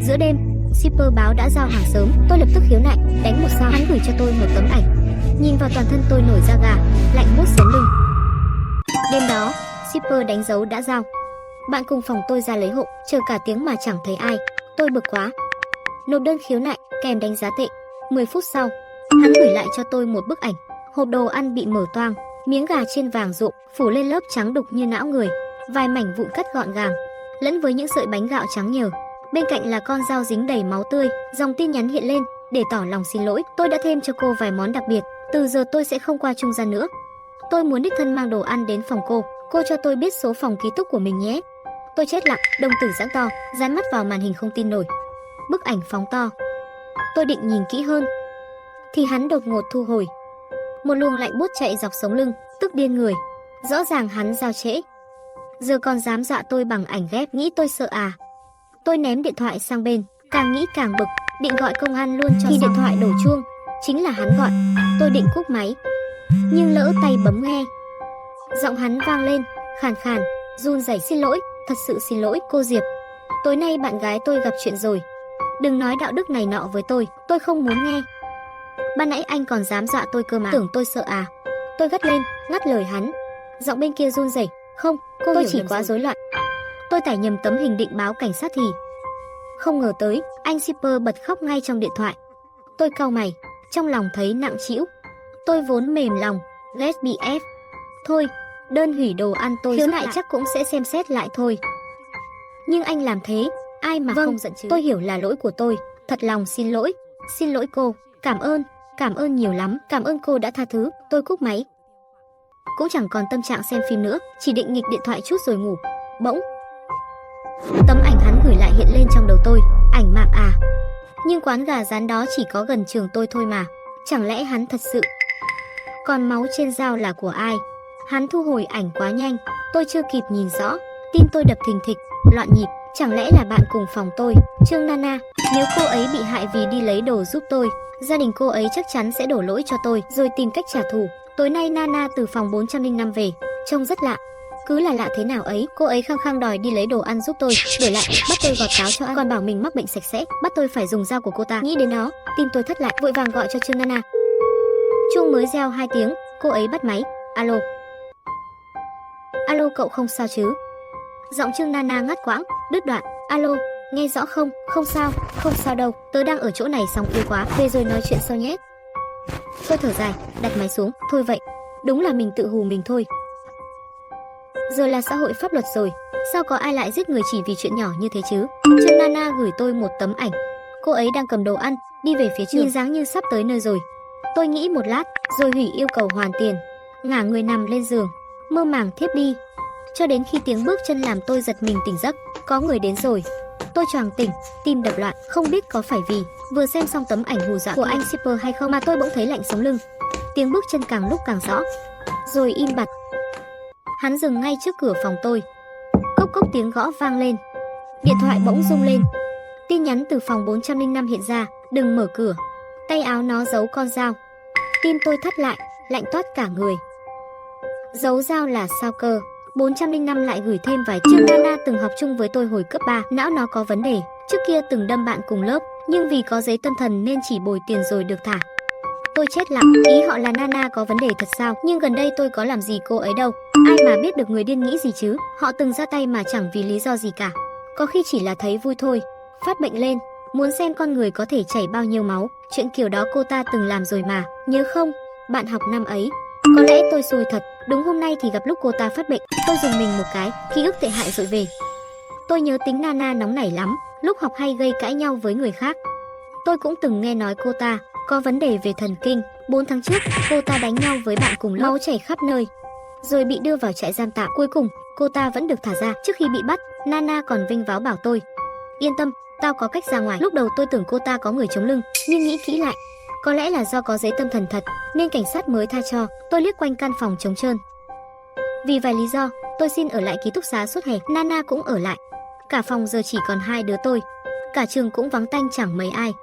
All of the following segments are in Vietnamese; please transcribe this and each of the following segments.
Giữa đêm, shipper báo đã giao hàng sớm. Tôi lập tức khiếu nại, đánh một sao. Hắn gửi cho tôi một tấm ảnh. Nhìn vào toàn thân tôi nổi da gà, lạnh buốt sống lưng. Đêm đó, shipper đánh dấu đã giao. Bạn cùng phòng tôi ra lấy hộ, chờ cả tiếng mà chẳng thấy ai. Tôi bực quá. Nộp đơn khiếu nại kèm đánh giá tệ. 10 phút sau, hắn gửi lại cho tôi một bức ảnh. Hộp đồ ăn bị mở toang, miếng gà trên vàng rộm phủ lên lớp trắng đục như não người, vài mảnh vụn cắt gọn gàng, lẫn với những sợi bánh gạo trắng nhờ. Bên cạnh là con dao dính đầy máu tươi. Dòng tin nhắn hiện lên để tỏ lòng xin lỗi. Tôi đã thêm cho cô vài món đặc biệt. Từ giờ tôi sẽ không qua trung gian nữa. Tôi muốn đích thân mang đồ ăn đến phòng cô. Cô cho tôi biết số phòng ký túc của mình nhé. Tôi chết lặng, đồng tử giãn to, dán mắt vào màn hình không tin nổi. Bức ảnh phóng to. Tôi định nhìn kỹ hơn thì hắn đột ngột thu hồi. Một luồng lạnh buốt chạy dọc sống lưng, tức điên người. Rõ ràng hắn giao trễ, giờ còn dám dọa tôi bằng ảnh ghép. Nghĩ tôi sợ à? Tôi ném điện thoại sang bên, càng nghĩ càng bực, định gọi công an luôn cho thì điện thoại đổ chuông. Chính là hắn gọi. Tôi định cúp máy, nhưng lỡ tay bấm nghe. Giọng hắn vang lên, khàn khàn, run rẩy. Xin lỗi, thật sự xin lỗi cô Diệp. Tối nay bạn gái tôi gặp chuyện rồi. Đừng nói đạo đức này nọ với tôi không muốn nghe. Ban nãy anh còn dám dọa tôi cơ mà. Tưởng tôi sợ à? Tôi gắt lên, ngắt lời hắn. Giọng bên kia run rẩy. Không, tôi chỉ quá rối loạn. Tôi tải nhầm tấm hình định báo cảnh sát thì không ngờ tới, anh shipper bật khóc ngay trong điện thoại. Tôi cau mày, trong lòng thấy nặng trĩu. Tôi vốn mềm lòng, ghét bị ép. Thôi, đơn hủy đồ ăn tôi khiếu nại chắc cũng sẽ xem xét lại thôi. Nhưng anh làm thế, ai mà không giận chứ? Tôi hiểu là lỗi của tôi, thật lòng xin lỗi. Xin lỗi cô, cảm ơn nhiều lắm, cảm ơn cô đã tha thứ. Tôi cúp máy, cũng chẳng còn tâm trạng xem phim nữa, chỉ định nghịch điện thoại chút rồi ngủ. Bỗng tấm ảnh hắn gửi lại hiện lên trong đầu tôi. Ảnh mạng à? Nhưng quán gà rán đó chỉ có gần trường tôi thôi mà. Chẳng lẽ hắn thật sự? Còn máu trên dao là của ai? Hắn thu hồi ảnh quá nhanh, tôi chưa kịp nhìn rõ. Tim tôi đập thình thịch, loạn nhịp. Chẳng lẽ là bạn cùng phòng tôi, Trương Nana? Nếu cô ấy bị hại vì đi lấy đồ giúp tôi, gia đình cô ấy chắc chắn sẽ đổ lỗi cho tôi, rồi tìm cách trả thù. Tối nay Nana từ phòng 405 về, trông rất lạ. Cứ là lạ thế nào ấy, cô ấy khăng khăng đòi đi lấy đồ ăn giúp tôi, đổi lại bắt tôi gọt cháo cho ăn, còn bảo mình mắc bệnh sạch sẽ, bắt tôi phải dùng dao của cô ta. Nghĩ đến đó, tim tôi thắt lại, vội vàng gọi cho Trương Nana. Chuông mới reo 2 tiếng, cô ấy bắt máy. Alo. Alo, cậu không sao chứ? Giọng Trương Nana ngắt quãng, đứt đoạn. Alo, nghe rõ không? Không sao đâu, tớ đang ở chỗ này xong yêu quá, về rồi nói chuyện sau nhé. Tôi thở dài, đặt máy xuống. Thôi vậy, đúng là mình tự hù mình thôi. Giờ là xã hội pháp luật rồi, sao có ai lại giết người chỉ vì chuyện nhỏ như thế chứ? Trương Nana gửi tôi một tấm ảnh. Cô ấy đang cầm đồ ăn, đi về phía trường, nhìn dáng như sắp tới nơi rồi. Tôi nghĩ một lát, rồi hủy yêu cầu hoàn tiền, ngả người nằm lên giường, mơ màng thiếp đi. Cho đến khi tiếng bước chân làm tôi giật mình tỉnh giấc. Có người đến rồi. Tôi choàng tỉnh, tim đập loạn. Không biết có phải vì vừa xem xong tấm ảnh hù dọa của anh shipper hay không mà tôi bỗng thấy lạnh sống lưng. Tiếng bước chân càng lúc càng rõ, rồi im bặt. Hắn dừng ngay trước cửa phòng tôi. Cốc cốc tiếng gõ vang lên. Điện thoại bỗng rung lên. Tin nhắn từ phòng 405 hiện ra. Đừng mở cửa. Tay áo nó giấu con dao. Tim tôi thắt lại, lạnh toát cả người. Giấu dao là sao cơ? 405 lại gửi thêm vài Trương Nana từng học chung với tôi hồi cấp 3, não nó có vấn đề. Trước kia từng đâm bạn cùng lớp, nhưng vì có giấy tâm thần nên chỉ bồi tiền rồi được thả. Tôi chết lặng, ý họ là Nana có vấn đề thật sao? Nhưng gần đây tôi có làm gì cô ấy đâu. Ai mà biết được người điên nghĩ gì chứ? Họ từng ra tay mà chẳng vì lý do gì cả. Có khi chỉ là thấy vui thôi. Phát bệnh lên, muốn xem con người có thể chảy bao nhiêu máu. Chuyện kiểu đó cô ta từng làm rồi mà, nhớ không? Bạn học năm ấy. Có lẽ tôi xui thật, đúng hôm nay thì gặp lúc cô ta phát bệnh. Tôi dùng mình một cái, ký ức tệ hại dội về. Tôi nhớ tính Nana nóng nảy lắm, lúc học hay gây cãi nhau với người khác. Tôi cũng từng nghe nói cô ta có vấn đề về thần kinh. 4 tháng trước, cô ta đánh nhau với bạn cùng lớp, máu chảy khắp nơi, rồi bị đưa vào trại giam tạm. Cuối cùng, cô ta vẫn được thả ra. Trước khi bị bắt, Nana còn vinh váo bảo tôi: yên tâm, tao có cách ra ngoài. Lúc đầu tôi tưởng cô ta có người chống lưng, nhưng nghĩ kỹ lại, có lẽ là do có giấy tâm thần thật, nên cảnh sát mới tha cho. Tôi liếc quanh căn phòng trống trơn. Vì vài lý do, tôi xin ở lại ký túc xá suốt hè. Nana cũng ở lại. Cả phòng giờ chỉ còn 2 đứa tôi. Cả trường cũng vắng tanh chẳng mấy ai.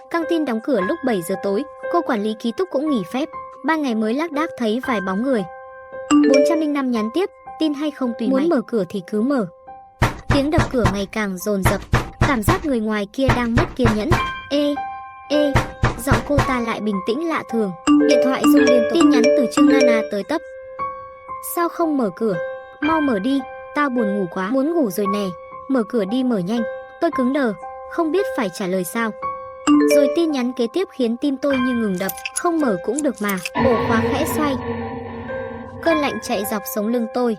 Căng tin đóng cửa lúc 7 giờ tối. Cô quản lý ký túc cũng nghỉ phép. Ban ngày mới lác đác thấy vài bóng người. 405 nhắn tiếp: tin hay không tùy muốn mày. Mở cửa thì cứ mở. Tiếng đập cửa ngày càng dồn dập. Cảm giác người ngoài kia đang mất kiên nhẫn. Ê, giọng cô ta lại bình tĩnh lạ thường. Điện thoại rung liên tục. Tin nhắn từ Trương Nana tới tấp. Sao không mở cửa? Mau mở đi, tao buồn ngủ quá. Muốn ngủ rồi nè. Mở cửa đi, mở nhanh. Tôi cứng đờ, không biết phải trả lời sao. Rồi tin nhắn kế tiếp khiến tim tôi như ngừng đập. Không mở cũng được mà. Ổ khóa khẽ xoay. Cơn lạnh chạy dọc sống lưng tôi.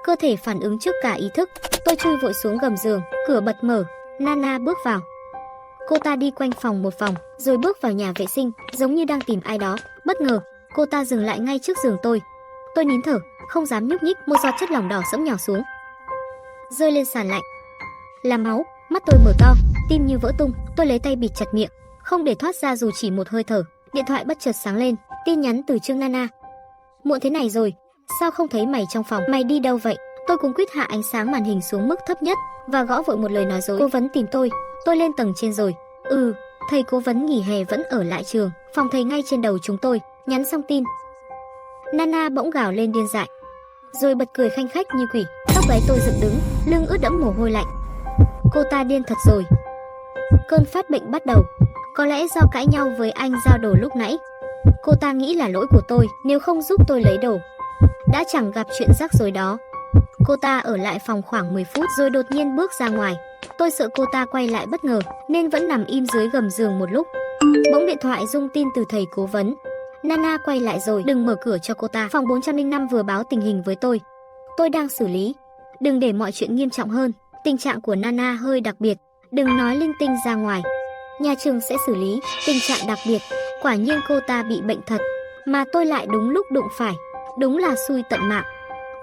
Cơ thể phản ứng trước cả ý thức. Tôi chui vội xuống gầm giường. Cửa bật mở. Nana bước vào. Cô ta đi quanh phòng một vòng, rồi bước vào nhà vệ sinh, giống như đang tìm ai đó. Bất ngờ, cô ta dừng lại ngay trước giường tôi. Tôi nín thở, không dám nhúc nhích. Một giọt chất lỏng đỏ sẫm nhỏ xuống, rơi lên sàn lạnh. Là máu. Mắt tôi mở to, tim như vỡ tung. Tôi lấy tay bịt chặt miệng, không để thoát ra dù chỉ một hơi thở. Điện thoại bất chợt sáng lên, tin nhắn từ Trương Nana. Muộn thế này rồi, sao không thấy mày trong phòng? Mày đi đâu vậy? Tôi cuống quýt hạ ánh sáng màn hình xuống mức thấp nhất và gõ vội một lời nói dối. Cố vấn tìm tôi. Tôi lên tầng trên rồi. Thầy cố vấn nghỉ hè vẫn ở lại trường. Phòng thầy ngay trên đầu chúng tôi. Nhắn xong tin, Nana bỗng gào lên điên dại, rồi bật cười khanh khách như quỷ. Tóc gáy tôi dựng đứng, lưng ướt đẫm mồ hôi lạnh. Cô ta điên thật rồi. Cơn phát bệnh bắt đầu. Có lẽ do cãi nhau với anh giao đồ lúc nãy. Cô ta nghĩ là lỗi của tôi nếu không giúp tôi lấy đồ. Đã chẳng gặp chuyện rắc rối đó. Cô ta ở lại phòng khoảng 10 phút rồi đột nhiên bước ra ngoài. Tôi sợ cô ta quay lại bất ngờ nên vẫn nằm im dưới gầm giường một lúc. Bỗng điện thoại rung tin từ thầy cố vấn. Nana quay lại rồi, đừng mở cửa cho cô ta. Phòng 405 vừa báo tình hình với tôi. Tôi đang xử lý. Đừng để mọi chuyện nghiêm trọng hơn. Tình trạng của Nana hơi đặc biệt. Đừng nói linh tinh ra ngoài. Nhà trường sẽ xử lý. Tình trạng đặc biệt. Quả nhiên cô ta bị bệnh thật. Mà tôi lại đúng lúc đụng phải. Đúng là xui tận mạng.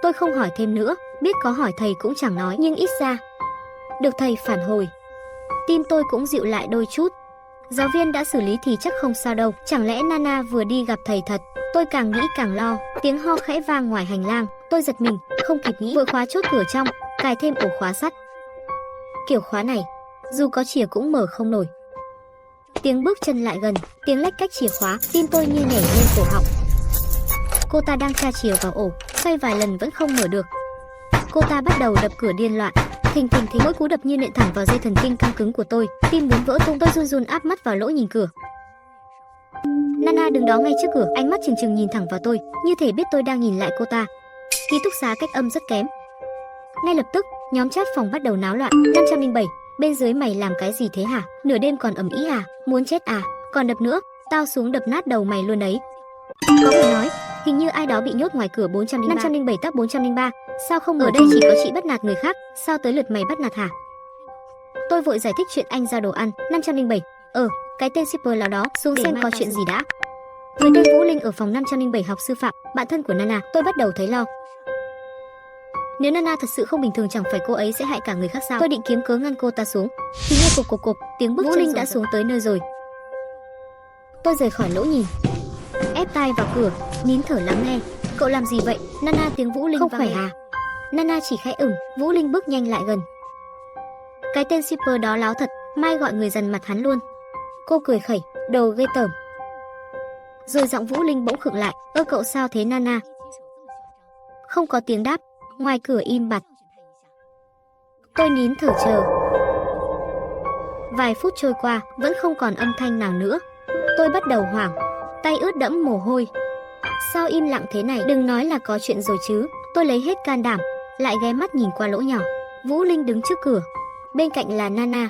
Tôi không hỏi thêm nữa. Biết có hỏi thầy cũng chẳng nói. Nhưng ít ra được thầy phản hồi, tim tôi cũng dịu lại đôi chút. Giáo viên đã xử lý thì chắc không sao đâu. Chẳng lẽ Nana vừa đi gặp thầy thật? Tôi càng nghĩ càng lo. Tiếng ho khẽ vang ngoài hành lang. Tôi giật mình, không kịp nghĩ, vội khóa chốt cửa trong, cài thêm ổ khóa sắt. Kiểu khóa này, dù có chìa cũng mở không nổi. Tiếng bước chân lại gần, tiếng lách cách chìa khóa, tim tôi như nhảy lên cổ họng. Cô ta đang tra chìa vào ổ, xoay vài lần vẫn không mở được. Cô ta bắt đầu đập cửa điên loạn. Thình thình, mỗi cú đập như nện thẳng vào dây thần kinh căng cứng của tôi. Tim muốn vỡ tung. Tôi run run áp mắt vào lỗ nhìn cửa. Nana đứng đó ngay trước cửa, ánh mắt trừng trừng nhìn thẳng vào tôi, như thể biết tôi đang nhìn lại cô ta. Ký túc xá cách âm rất kém. Ngay lập tức, nhóm chat phòng bắt đầu náo loạn. 507, bên dưới mày làm cái gì thế hả? Nửa đêm còn ầm ĩ à? Muốn chết à? Còn đập nữa, tao xuống đập nát đầu mày luôn đấy. Có người nói, hình như ai đó bị nhốt ngoài cửa 403. 507 tắc 403. Sao không ở đây chỉ có chị bắt nạt người khác, sao tới lượt mày bắt nạt hả? Tôi vội giải thích chuyện anh giao đồ ăn. 507, cái tên shipper nào đó, xuống xem có chuyện gì đã. Người tên Vũ Linh ở phòng 507 học sư phạm, bạn thân của Nana. Tôi bắt đầu thấy lo. Nếu Nana thật sự không bình thường, chẳng phải cô ấy sẽ hại cả người khác sao? Tôi định kiếm cớ ngăn cô ta xuống, thì nghe cộp, tiếng bước chân. Vũ Linh đã xuống tới nơi rồi. Tôi rời khỏi lỗ nhìn, ép tai vào cửa, nín thở lắng nghe. Cậu làm gì vậy? Nana, tiếng Vũ Linh. Không khỏe à? Nana chỉ khẽ ửng. Vũ Linh bước nhanh lại gần. Cái tên shipper đó láo thật, mai gọi người dằn mặt hắn luôn. Cô cười khẩy, đồ ghê tởm. Rồi giọng Vũ Linh bỗng khựng lại. Cậu sao thế Nana? Không có tiếng đáp, ngoài cửa im bặt. Tôi nín thở chờ. Vài phút trôi qua, vẫn không còn âm thanh nào nữa. Tôi bắt đầu hoảng, tay ướt đẫm mồ hôi. Sao im lặng thế này? Đừng nói là có chuyện rồi chứ. Tôi lấy hết can đảm, lại ghé mắt nhìn qua lỗ nhỏ. Vũ Linh đứng trước cửa, bên cạnh là Nana.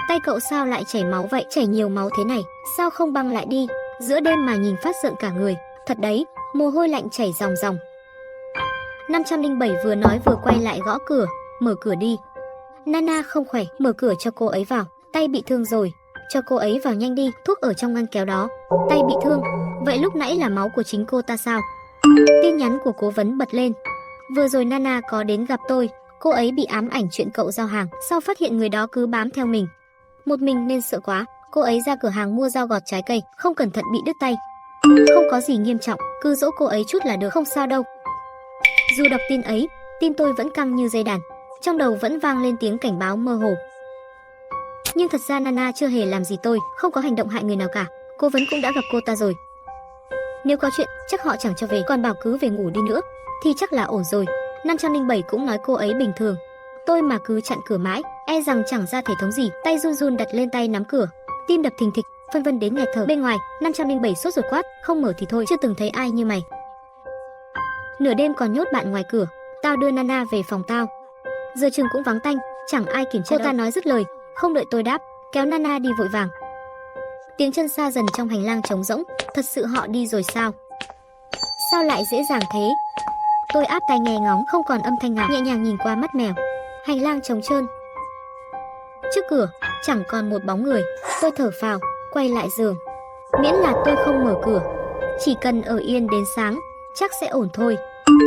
Tay cậu sao lại chảy máu vậy? Chảy nhiều máu thế này, sao không băng lại đi? Giữa đêm mà nhìn phát rợn cả người. Thật đấy, mồ hôi lạnh chảy ròng ròng. 507 vừa nói vừa quay lại gõ cửa. Mở cửa đi. Nana không khỏe, mở cửa cho cô ấy vào. Tay bị thương rồi, cho cô ấy vào nhanh đi. Thuốc ở trong ngăn kéo đó. Tay bị thương, vậy lúc nãy là máu của chính cô ta sao? Tin nhắn của cố vấn bật lên. Vừa rồi Nana có đến gặp tôi. Cô ấy bị ám ảnh chuyện cậu giao hàng, sau phát hiện người đó cứ bám theo mình. Một mình nên sợ quá, cô ấy ra cửa hàng mua dao gọt trái cây, không cẩn thận bị đứt tay. Không có gì nghiêm trọng, cứ dỗ cô ấy chút là được, không sao đâu. Dù đọc tin ấy, tim tôi vẫn căng như dây đàn, trong đầu vẫn vang lên tiếng cảnh báo mơ hồ. Nhưng thật ra Nana chưa hề làm gì tôi, không có hành động hại người nào cả. Cố vấn cũng đã gặp cô ta rồi. Nếu có chuyện, chắc họ chẳng cho về, còn bảo cứ về ngủ đi nữa, thì chắc là ổn rồi. 507 cũng nói cô ấy bình thường. Tôi mà cứ chặn cửa mãi, e rằng chẳng ra thể thống gì. Tay run run đặt lên tay nắm cửa, tim đập thình thịch, phân vân đến nghẹt thở. Bên ngoài, 507 sốt ruột quát, không mở thì thôi, chưa từng thấy ai như mày. Nửa đêm còn nhốt bạn ngoài cửa, tao đưa Nana về phòng tao. Giờ chừng cũng vắng tanh, chẳng ai kiểm tra. Cô ta nói dứt lời, không đợi tôi đáp, kéo Nana đi vội vàng. Tiếng chân xa dần trong hành lang trống rỗng, thật sự họ đi rồi sao? Sao lại dễ dàng thế? Tôi áp tai nghe ngóng, không còn âm thanh nào, nhẹ nhàng nhìn qua mắt mèo. Hành lang trống trơn. Trước cửa, chẳng còn một bóng người. Tôi thở phào, quay lại giường. Miễn là tôi không mở cửa, chỉ cần ở yên đến sáng, chắc sẽ ổn thôi.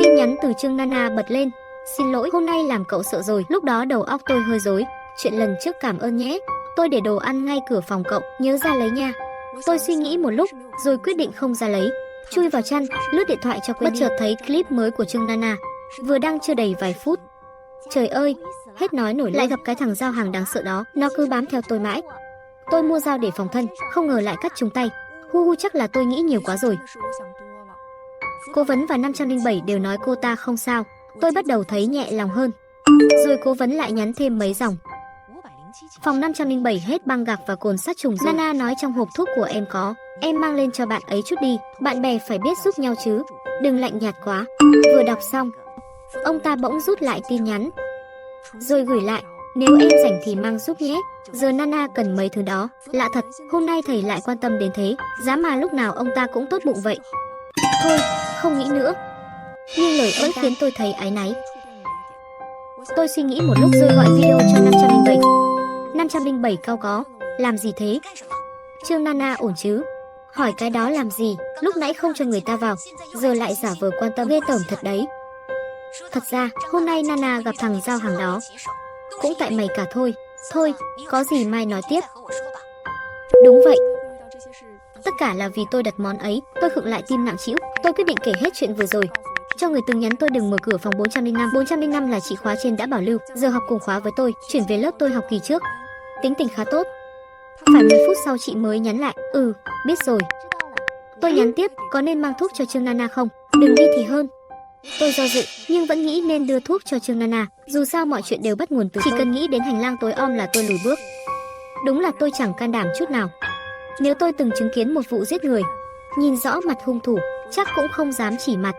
Tin nhắn từ Trương Nana bật lên. Xin lỗi, hôm nay làm cậu sợ rồi. Lúc đó đầu óc tôi hơi rối. Chuyện lần trước cảm ơn nhé. Tôi để đồ ăn ngay cửa phòng cậu, nhớ ra lấy nha. Tôi suy nghĩ một lúc, rồi quyết định không ra lấy. Chui vào chăn, lướt điện thoại cho quên đi. Bất chợt thấy clip mới của Trương Nana, vừa đăng chưa đầy vài phút. Trời ơi, hết nói nổi lại gặp cái thằng giao hàng đáng sợ đó. Nó cứ bám theo tôi mãi. Tôi mua dao để phòng thân, không ngờ lại cắt trúng tay. Chắc là tôi nghĩ nhiều quá rồi. Cố vấn và 507 đều nói cô ta không sao. Tôi bắt đầu thấy nhẹ lòng hơn. Rồi cố vấn lại nhắn thêm mấy dòng. Phòng 507 hết băng gạc và cồn sát trùng rồi. Nana nói trong hộp thuốc của em có, em mang lên cho bạn ấy chút đi. Bạn bè phải biết giúp nhau chứ, đừng lạnh nhạt quá. Vừa đọc xong, ông ta bỗng rút lại tin nhắn, rồi gửi lại, nếu em rảnh thì mang giúp nhé. Giờ Nana cần mấy thứ đó. Lạ thật, hôm nay thầy lại quan tâm đến thế. Giá mà lúc nào ông ta cũng tốt bụng vậy. Thôi, không nghĩ nữa. Nhưng lời vẫn khiến tôi thấy áy náy. Tôi suy nghĩ một lúc rồi gọi video cho 507. 507 cau có, làm gì thế? Trương Nana ổn chứ? Hỏi cái đó làm gì? Lúc nãy không cho người ta vào, giờ lại giả vờ quan tâm, ghê tởm thật đấy. Thật ra, hôm nay Nana gặp thằng giao hàng đó cũng tại mày cả thôi. Thôi, có gì mai nói tiếp. Đúng vậy. Tất cả là vì tôi đặt món ấy. Tôi khựng lại tim nặng trĩu. Tôi quyết định kể hết chuyện vừa rồi cho người từng nhắn tôi đừng mở cửa phòng 405. 405 là chị khóa trên đã bảo lưu, giờ học cùng khóa với tôi, chuyển về lớp tôi học kỳ trước. Tính tình khá tốt. Phải 10 phút sau chị mới nhắn lại, biết rồi. Tôi nhắn tiếp, có nên mang thuốc cho Trương Nana không? Đừng đi thì hơn. Tôi do dự, nhưng vẫn nghĩ nên đưa thuốc cho Trương Nana. Dù sao mọi chuyện đều bắt nguồn từ tôi. Chỉ cần nghĩ đến hành lang tối om là tôi lùi bước. Đúng là tôi chẳng can đảm chút nào. Nếu tôi từng chứng kiến một vụ giết người, nhìn rõ mặt hung thủ, chắc cũng không dám chỉ mặt.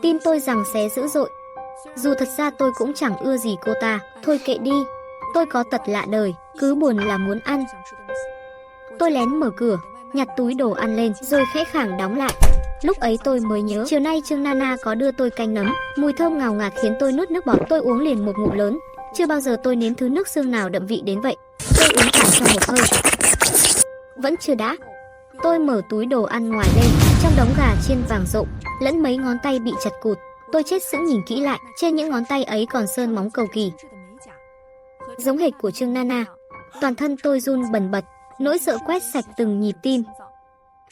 Tim tôi giằng xé dữ dội. Dù thật ra tôi cũng chẳng ưa gì cô ta. Thôi kệ đi, tôi có tật lạ đời, cứ buồn là muốn ăn. Tôi lén mở cửa, nhặt túi đồ ăn lên, rồi khẽ khàng đóng lại. Lúc ấy tôi mới nhớ, chiều nay Trương Nana có đưa tôi canh nấm, mùi thơm ngào ngạt khiến tôi nuốt nước bọt. Tôi uống liền một ngụm lớn, chưa bao giờ tôi nếm thứ nước xương nào đậm vị đến vậy. Tôi uống cả trong một hơi. Vẫn chưa đã. Tôi mở túi đồ ăn ngoài lên, trong đống gà chiên vàng rộm, lẫn mấy ngón tay bị chặt cụt. Tôi chết sững nhìn kỹ lại, trên những ngón tay ấy còn sơn móng cầu kỳ, giống hệt của Trương Nana. Toàn thân tôi run bần bật, nỗi sợ quét sạch từng nhịp tim.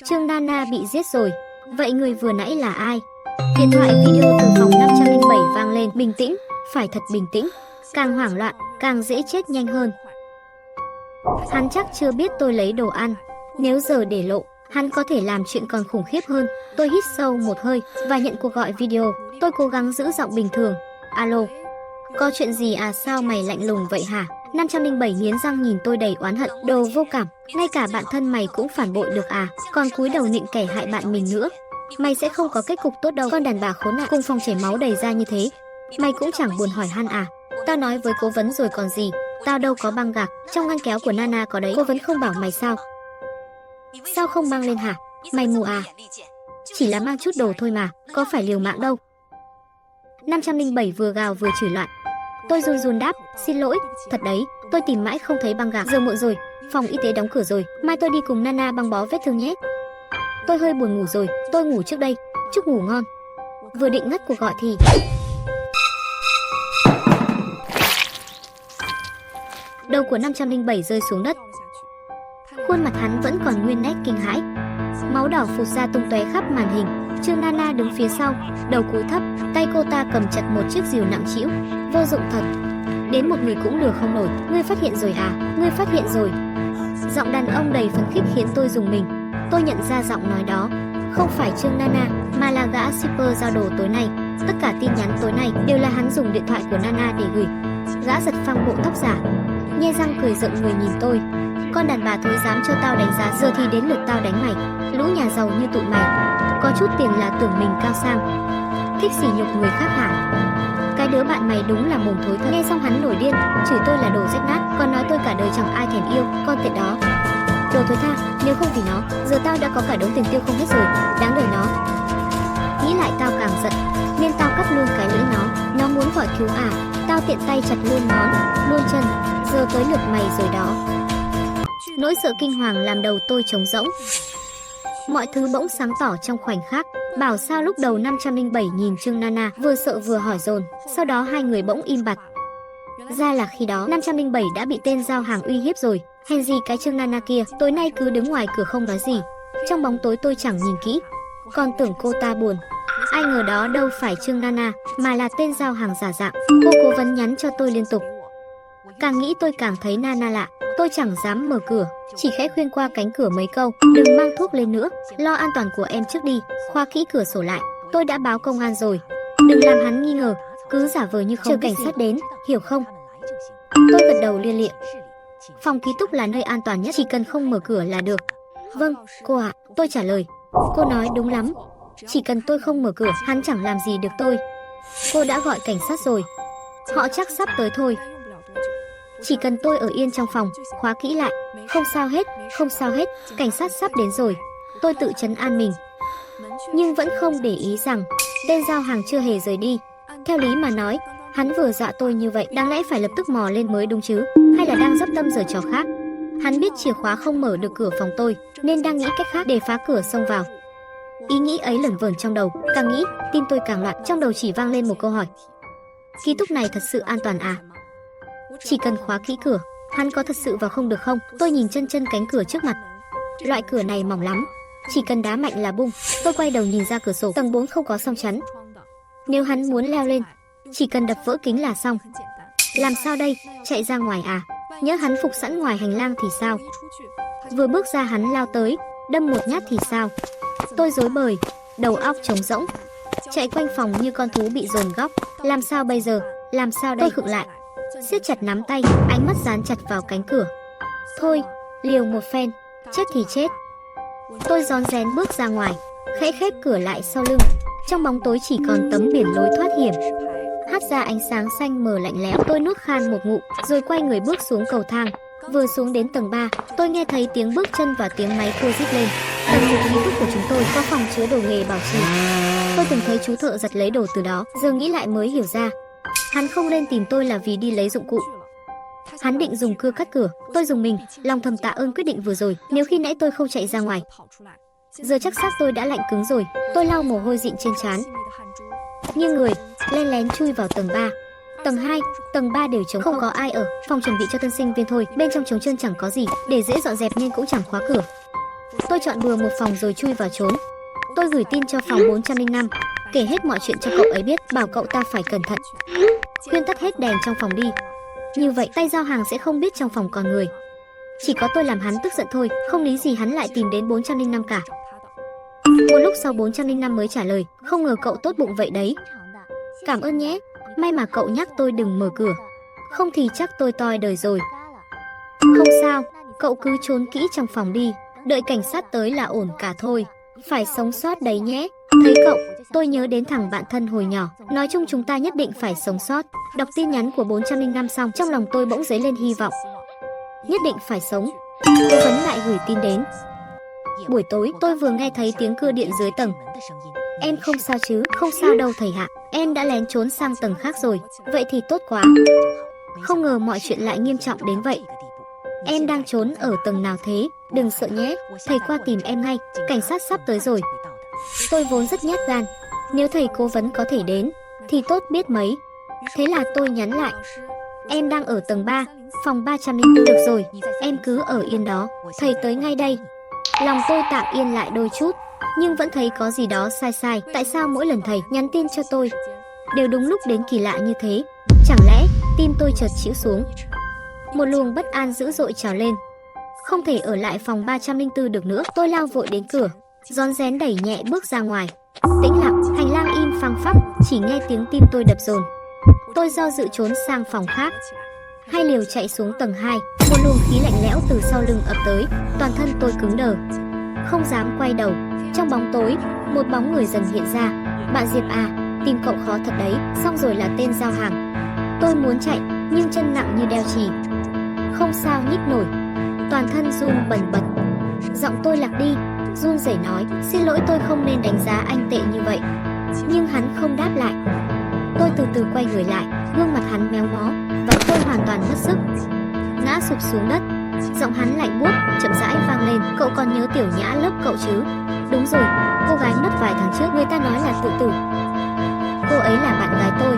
Trương Nana bị giết rồi. Vậy người vừa nãy là ai? Điện thoại video từ phòng 507 vang lên. Bình tĩnh, phải thật bình tĩnh. Càng hoảng loạn, càng dễ chết nhanh hơn. Hắn chắc chưa biết tôi lấy đồ ăn. Nếu giờ để lộ, hắn có thể làm chuyện còn khủng khiếp hơn. Tôi hít sâu một hơi và nhận cuộc gọi video. Tôi cố gắng giữ giọng bình thường. Alo, có chuyện gì à, sao mày lạnh lùng vậy hả? 507 nghiến răng nhìn tôi đầy oán hận. Đồ vô cảm, ngay cả bạn thân mày cũng phản bội được à? Còn cúi đầu nịnh kẻ hại bạn mình nữa. Mày sẽ không có kết cục tốt đâu. Con đàn bà khốn nạn, cùng phòng chảy máu đầy ra như thế, mày cũng chẳng buồn hỏi han à? Tao nói với cố vấn rồi còn gì. Tao đâu có băng gạc, trong ngăn kéo của Nana có đấy. Cố vấn không bảo mày sao? Sao không mang lên hả? Mày mù à? Chỉ là mang chút đồ thôi mà, có phải liều mạng đâu. 507 vừa gào vừa chửi loạn. Tôi run run đáp, xin lỗi, thật đấy, tôi tìm mãi không thấy băng gạc. Giờ muộn rồi, phòng y tế đóng cửa rồi, mai tôi đi cùng Nana băng bó vết thương nhé. Tôi hơi buồn ngủ rồi, tôi ngủ trước đây, chúc ngủ ngon. Vừa định ngắt cuộc gọi thì đầu của 507 rơi xuống đất. Khuôn mặt hắn vẫn còn nguyên nét kinh hãi, máu đỏ phụt ra tung tóe khắp màn hình. Trương Nana đứng phía sau, đầu cúi thấp, tay cô ta cầm chặt một chiếc rìu nặng trĩu. Vô dụng thật, đến một người cũng lừa không nổi. Ngươi phát hiện rồi à? Ngươi phát hiện rồi. Giọng đàn ông đầy phấn khích khiến tôi rùng mình. Tôi nhận ra giọng nói đó không phải Trương Nana, mà là gã shipper giao đồ tối nay. Tất cả tin nhắn tối nay đều là hắn dùng điện thoại của Nana để gửi. Gã giật phăng bộ tóc giả, nhe răng cười rợn người nhìn tôi. Con đàn bà thối dám cho tao đánh giá, giờ thì đến lượt tao đánh mày. Lũ nhà giàu như tụi mày, có chút tiền là tưởng mình cao sang, thích sỉ nhục người khác hả? Cái đứa bạn mày đúng là mồm thối thật. Nghe xong hắn nổi điên, chửi tôi là đồ rách nát, còn nói tôi cả đời chẳng ai thèm yêu, con tiện đó. Đồ thối tha, nếu không vì nó, giờ tao đã có cả đống tiền tiêu không hết rồi, đáng đời nó. Nghĩ lại tao càng giận, nên tao cắt luôn cái lưỡi nó muốn gọi cứu à, tao tiện tay chặt luôn ngón, luôn chân, giờ tới lượt mày rồi đó. Nỗi sợ kinh hoàng làm đầu tôi trống rỗng. Mọi thứ bỗng sáng tỏ trong khoảnh khắc. Bảo sao lúc đầu 507 nhìn Trương Nana, vừa sợ vừa hỏi dồn, sau đó hai người bỗng im bặt. Ra là khi đó 507 đã bị tên giao hàng uy hiếp rồi. Hèn gì cái Trương Nana kia tối nay cứ đứng ngoài cửa không nói gì. Trong bóng tối tôi chẳng nhìn kỹ, còn tưởng cô ta buồn. Ai ngờ đó đâu phải Trương Nana, mà là tên giao hàng giả dạng. Cô cố vấn nhắn cho tôi liên tục. Càng nghĩ tôi càng thấy Nana lạ. Tôi chẳng dám mở cửa, chỉ khẽ khuyên qua cánh cửa mấy câu, đừng mang thuốc lên nữa, lo an toàn của em trước đi, khóa kỹ cửa sổ lại, tôi đã báo công an rồi, đừng làm hắn nghi ngờ, cứ giả vờ như không, chờ cảnh sát đến, hiểu không? Tôi gật đầu lia lịa. Phòng ký túc là nơi an toàn nhất, chỉ cần không mở cửa là được. Vâng, cô ạ, tôi trả lời. Cô nói đúng lắm, chỉ cần tôi không mở cửa, hắn chẳng làm gì được tôi. Cô đã gọi cảnh sát rồi, họ chắc sắp tới thôi. Chỉ cần tôi ở yên trong phòng, khóa kỹ lại, không sao hết, không sao hết, cảnh sát sắp đến rồi. Tôi tự trấn an mình, nhưng vẫn không để ý rằng tên giao hàng chưa hề rời đi. Theo lý mà nói, hắn vừa dọa tôi như vậy, đáng lẽ phải lập tức mò lên mới đúng chứ, hay là đang dấp tâm giở trò khác. Hắn biết chìa khóa không mở được cửa phòng tôi, nên đang nghĩ cách khác để phá cửa xông vào. Ý nghĩ ấy lởn vởn trong đầu, càng nghĩ, tim tôi càng loạn, trong đầu chỉ vang lên một câu hỏi. Ký túc này thật sự an toàn à? Chỉ cần khóa kỹ cửa, hắn có thật sự vào không được không? Tôi nhìn chân cánh cửa trước mặt. Loại cửa này mỏng lắm, chỉ cần đá mạnh là bung. Tôi quay đầu nhìn ra cửa sổ, tầng 4 không có song chắn. Nếu hắn muốn leo lên, chỉ cần đập vỡ kính là xong. Làm sao đây? Chạy ra ngoài à? Nhớ hắn phục sẵn ngoài hành lang thì sao? Vừa bước ra hắn lao tới, đâm một nhát thì sao? Tôi rối bời, đầu óc trống rỗng, chạy quanh phòng như con thú bị dồn góc. Làm sao bây giờ? Làm sao đây? Tôi khựng lại, siết chặt nắm tay, ánh mắt dán chặt vào cánh cửa. Thôi, liều một phen, chết thì chết. Tôi rón rén bước ra ngoài, khẽ khép cửa lại sau lưng. Trong bóng tối chỉ còn tấm biển lối thoát hiểm, hắt ra ánh sáng xanh mờ lạnh lẽo. Tôi nuốt khan một ngụm, rồi quay người bước xuống cầu thang. Vừa xuống đến tầng 3, tôi nghe thấy tiếng bước chân và tiếng máy cưa rít lên. Tầng 1 ký túc của chúng tôi có phòng chứa đồ nghề bảo trì. Tôi từng thấy chú thợ giật lấy đồ từ đó, giờ nghĩ lại mới hiểu ra. Hắn không lên tìm tôi là vì đi lấy dụng cụ. Hắn định dùng cưa cắt cửa. Tôi dùng mình, lòng thầm tạ ơn quyết định vừa rồi. Nếu khi nãy tôi không chạy ra ngoài, giờ chắc xác tôi đã lạnh cứng rồi. Tôi lau mồ hôi dịn trên trán, nghiêng người, len lén chui vào tầng 3. Tầng 2, tầng 3 đều trống, không có ai ở. Phòng chuẩn bị cho tân sinh viên thôi, bên trong trống trơn chẳng có gì, để dễ dọn dẹp nên cũng chẳng khóa cửa. Tôi chọn bừa một phòng rồi chui vào trốn. Tôi gửi tin cho phòng 405, kể hết mọi chuyện cho cậu ấy biết, bảo cậu ta phải cẩn thận, khuyên tắt hết đèn trong phòng đi. Như vậy tay giao hàng sẽ không biết trong phòng còn người. Chỉ có tôi làm hắn tức giận thôi, không lý gì hắn lại tìm đến 405 cả. Một lúc sau 405 mới trả lời, không ngờ cậu tốt bụng vậy đấy. Cảm ơn nhé, may mà cậu nhắc tôi đừng mở cửa, không thì chắc tôi toi đời rồi. Không sao, cậu cứ trốn kỹ trong phòng đi, đợi cảnh sát tới là ổn cả thôi. Phải sống sót đấy nhé. Thấy cậu, tôi nhớ đến thằng bạn thân hồi nhỏ, nói chung chúng ta nhất định phải sống sót. Đọc tin nhắn của 405 xong, trong lòng tôi bỗng dấy lên hy vọng. Nhất định phải sống. Cố vấn lại gửi tin đến. Buổi tối, tôi vừa nghe thấy tiếng cưa điện dưới tầng. Em không sao chứ? Không sao đâu thầy hạ, em đã lén trốn sang tầng khác rồi. Vậy thì tốt quá. Không ngờ mọi chuyện lại nghiêm trọng đến vậy. Em đang trốn ở tầng nào thế? Đừng sợ nhé, thầy qua tìm em ngay, cảnh sát sắp tới rồi. Tôi vốn rất nhát gan, nếu thầy cố vấn có thể đến thì tốt biết mấy. Thế là tôi nhắn lại, em đang ở tầng 3, phòng 304. Được rồi, em cứ ở yên đó, thầy tới ngay đây. Lòng tôi tạm yên lại đôi chút, nhưng vẫn thấy có gì đó sai sai. Tại sao mỗi lần thầy nhắn tin cho tôi đều đúng lúc đến kỳ lạ như thế? Chẳng lẽ tim tôi chợt chĩu xuống, một luồng bất an dữ dội trào lên. Không thể ở lại phòng 304 được nữa. Tôi lao vội đến cửa, rón rén đẩy nhẹ bước ra ngoài. Tĩnh lặng, hành lang im phăng phắc, chỉ nghe tiếng tim tôi đập dồn. Tôi do dự trốn sang phòng khác, hay liều chạy xuống tầng 2. Một luồng khí lạnh lẽo từ sau lưng ập tới, toàn thân tôi cứng đờ, không dám quay đầu. Trong bóng tối, một bóng người dần hiện ra. Bạn Diệp à, tìm cậu khó thật đấy. Xong rồi là tên giao hàng. Tôi muốn chạy, nhưng chân nặng như đeo chì, không sao nhích nổi, toàn thân run bần bật. Giọng tôi lạc đi, run rẩy nói, xin lỗi, tôi không nên đánh giá anh tệ như vậy. Nhưng hắn không đáp lại. Tôi từ từ quay người lại, gương mặt hắn méo mó, và tôi hoàn toàn mất sức, ngã sụp xuống đất. Giọng hắn lạnh buốt, chậm rãi vang lên, cậu còn nhớ Tiểu Nhã lớp cậu chứ? Đúng rồi, cô gái mất vài tháng trước, người ta nói là tự tử. Cô ấy là bạn gái tôi.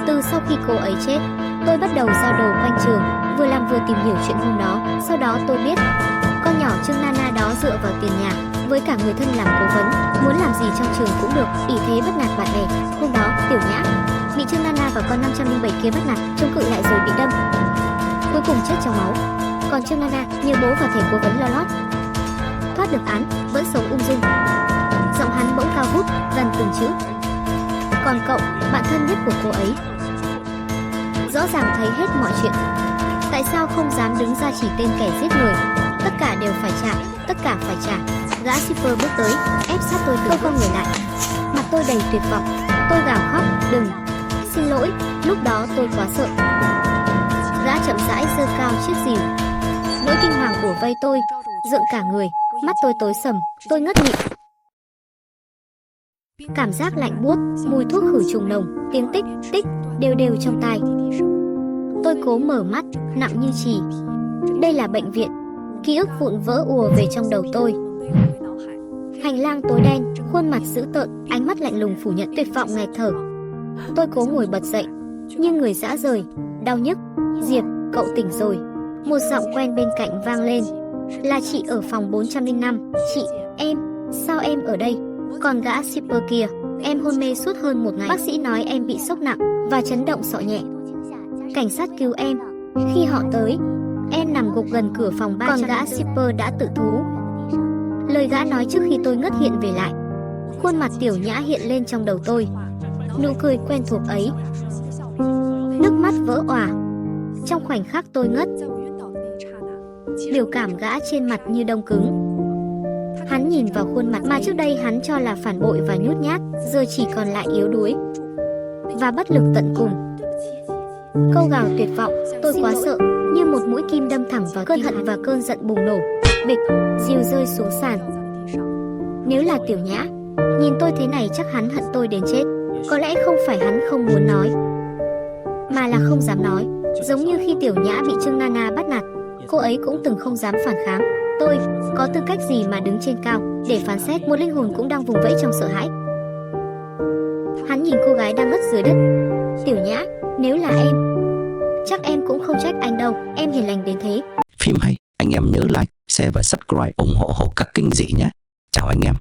Từ sau khi cô ấy chết, tôi bắt đầu giao đồ quanh trường, vừa làm vừa tìm hiểu chuyện hôm đó. Sau đó tôi biết, con nhỏ Trương Nana đó dựa vào tiền nhà, với cả người thân làm cố vấn, muốn làm gì trong trường cũng được, ỷ thế bắt nạt bạn bè. Hôm đó, Tiểu Nhã bị Trương Nana và con 507 kia bắt nạt, chống cự lại rồi bị đâm, cuối cùng chết trong máu. Còn Trương Nana nhờ bố và thầy cố vấn lo lót thoát được án, vẫn sống ung dung. Giọng hắn bỗng cao vút, gần từng chữ. Còn cậu, bạn thân nhất của cô ấy, rõ ràng thấy hết mọi chuyện, tại sao không dám đứng ra chỉ tên kẻ giết người? Tất cả đều phải trả, tất cả phải trả. Gã shipper bước tới, ép sát tôi, tôi con người lại, mặt tôi đầy tuyệt vọng. Tôi gào khóc, đừng, xin lỗi. Lúc đó tôi quá sợ. Gã chậm rãi giơ cao chiếc rìu. Nỗi kinh hoàng của vây tôi, rợn cả người, mắt tôi tối sầm, tôi ngất lịm. Cảm giác lạnh buốt, mùi thuốc khử trùng nồng, tiếng tích, tích, đều đều trong tai. Tôi cố mở mắt, nặng như chì. Đây là bệnh viện. Ký ức vụn vỡ ùa về trong đầu tôi. Hành lang tối đen, khuôn mặt dữ tợn, ánh mắt lạnh lùng phủ nhận, tuyệt vọng nghẹt thở. Tôi cố ngồi bật dậy, nhưng người rã rời, đau nhức. Diệp, cậu tỉnh rồi. Một giọng quen bên cạnh vang lên. Là chị ở phòng 405. Chị, em, sao em ở đây? Còn gã shipper kia, em hôn mê suốt hơn một ngày. Bác sĩ nói em bị sốc nặng và chấn động sọ nhẹ. Cảnh sát cứu em. Khi họ tới, em nằm gục gần cửa phòng 300. Còn gã shipper đã tự thú. Lời gã nói trước khi tôi ngất hiện về lại. Khuôn mặt Tiểu Nhã hiện lên trong đầu tôi, nụ cười quen thuộc ấy. Nước mắt vỡ òa. Trong khoảnh khắc tôi ngất, biểu cảm gã trên mặt như đông cứng. Hắn nhìn vào khuôn mặt mà trước đây hắn cho là phản bội và nhút nhát, giờ chỉ còn lại yếu đuối và bất lực tận cùng. Câu gào tuyệt vọng, tôi quá sợ, như một mũi kim đâm thẳng vào cơn hận và cơn giận bùng nổ. Bịch, rìu rơi xuống sàn. Nếu là Tiểu Nhã, nhìn tôi thế này chắc hắn hận tôi đến chết. Có lẽ không phải hắn không muốn nói, mà là không dám nói. Giống như khi Tiểu Nhã bị Trương Nana bắt nạt, cô ấy cũng từng không dám phản kháng. Tôi có tư cách gì mà đứng trên cao để phán xét một linh hồn cũng đang vùng vẫy trong sợ hãi? Hắn nhìn cô gái đang ngất dưới đất. Tiểu Nhã, nếu là em, chắc em cũng không trách anh đâu, em hiền lành đến thế. Phim hay, anh em nhớ like, share và subscribe ủng hộ Hồ Các Kinh Dị nhé. Chào anh em.